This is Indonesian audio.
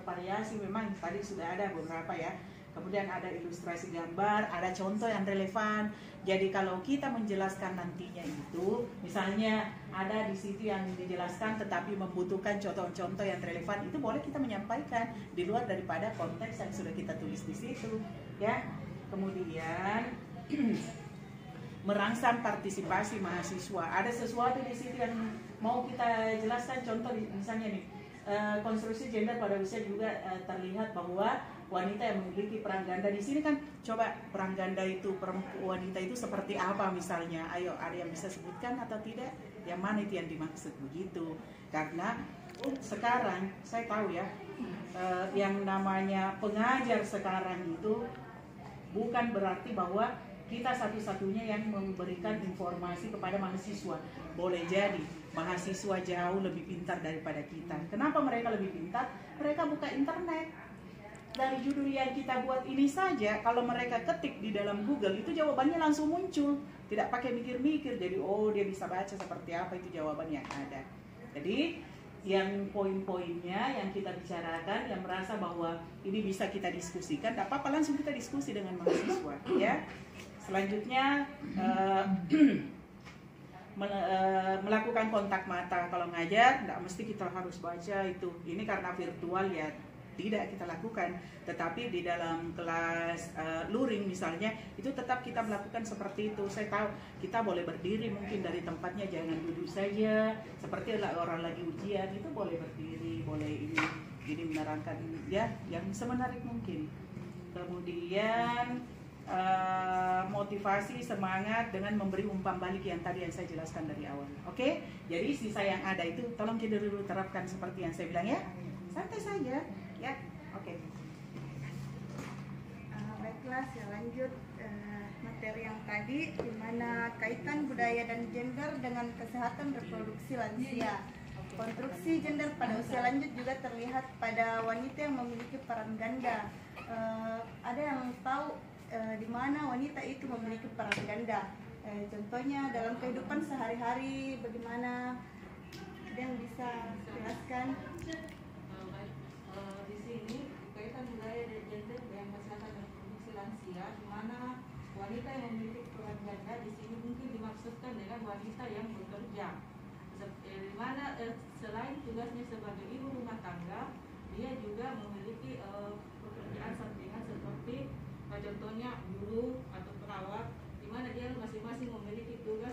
bervariasi, memang tadi sudah ada beberapa ya. Kemudian ada ilustrasi gambar, ada contoh yang relevan. Jadi kalau kita menjelaskan nantinya itu, misalnya ada di situ yang dijelaskan tetapi membutuhkan contoh-contoh yang relevan, itu boleh kita menyampaikan di luar daripada konteks yang sudah kita tulis di situ, ya. Kemudian merangsang partisipasi mahasiswa. Ada sesuatu di situ yang mau kita jelaskan, contoh misalnya nih, konstruksi gender pada usia juga terlihat bahwa wanita yang memiliki peran ganda. Di sini kan coba peran ganda itu, perempuan wanita itu seperti apa misalnya? Ayo, ada yang bisa sebutkan atau tidak? Yang mana itu yang dimaksud begitu? Karena sekarang saya tahu ya, yang namanya pengajar sekarang itu bukan berarti bahwa kita satu-satunya yang memberikan informasi kepada mahasiswa. Boleh jadi mahasiswa jauh lebih pintar daripada kita. Kenapa mereka lebih pintar? Mereka buka internet. Dari judul yang kita buat ini saja, kalau mereka ketik di dalam Google, itu jawabannya langsung muncul. Tidak pakai mikir-mikir, jadi oh dia bisa baca seperti apa, itu jawaban yang ada. Jadi yang poin-poinnya yang kita bicarakan, yang merasa bahwa ini bisa kita diskusikan, tak apa-apa langsung kita diskusi dengan mahasiswa, ya. Selanjutnya melakukan kontak mata. Kalau ngajar, tidak mesti kita harus baca itu. Ini karena virtual ya, tidak kita lakukan. Tetapi di dalam kelas luring misalnya, itu tetap kita melakukan seperti itu. Saya tahu kita boleh berdiri mungkin dari tempatnya, jangan duduk saja. Seperti orang lagi ujian, itu boleh berdiri, boleh ini menerangkan ya, yang semenarik mungkin. Kemudian motivasi, semangat dengan memberi umpan balik yang tadi yang saya jelaskan dari awal. Oke? Jadi sisa yang ada itu tolong kita dulu terapkan seperti yang saya bilang ya. Santai saja, ya. Oke. Baiklah, saya lanjut materi yang tadi, di mana kaitan budaya dan gender dengan kesehatan reproduksi lansia. Konstruksi gender pada usia lanjut juga terlihat pada wanita yang memiliki peran ganda. Ada yang tahu di mana wanita itu memiliki peran ganda? Contohnya dalam kehidupan sehari-hari bagaimana? Ada yang bisa jelaskan? Di sini kaitan budaya dan gender yang kesehatan reproduksi lansia, di mana wanita yang memiliki peran ganda di sini mungkin dimaksudkan dengan wanita yang bekerja, di mana selain tugasnya sebagai ibu rumah tangga, dia juga memiliki pekerjaan sampingan seperti contohnya guru atau perawat, di mana dia masing-masing memiliki tugas